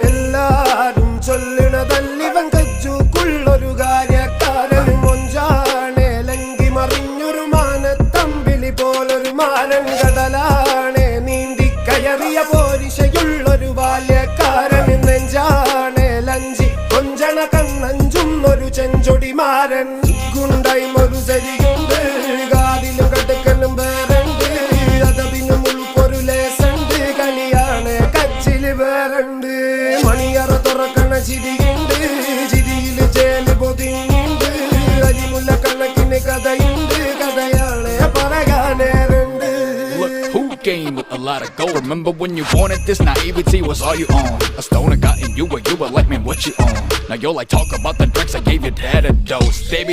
എല്ലാരും ചൊല്ലണതല്ലിവൻ കച്ചുക്കുള്ളൊരു കാര്യക്കാരൻ മൊഞ്ചാണേ ലങ്കി മറിഞ്ഞൊരു മാനത്തമ്പിളി പോലൊരു മാരൻ കടലാണേ നീന്തി കയറിയ പോരിശയുള്ളൊരു ബാല്യക്കാരൻ നെഞ്ചാണേ ലഞ്ചി കൊഞ്ചണ കണ്ണഞ്ചും ഒരു ചെഞ്ചൊടിമാരൻ ഗുണ്ടായി ഒരു സരിയുണ്ട് കാതിലും കടുക്കലും വേറുണ്ട് അതതിന് മുൾക്കൊരു ലേസുണ്ട് കളിയാണ് കച്ചില് വേറുണ്ട് മണിയറ തുറക്കണ ചിരിയുണ്ട് ചിരിയില് ചേല് പൊതിഞ്ഞുണ്ട് അരിമുല്ല കണക്കിന് കഥയുണ്ട് കഥയാണ് പറയാനേറുണ്ട്. Game with a lot of gold. Remember when you wanted this naivety was all you own. A stoner got in you, but you were like, man, what you own? Now you're like, talk about the drugs I gave your dad a dose, baby.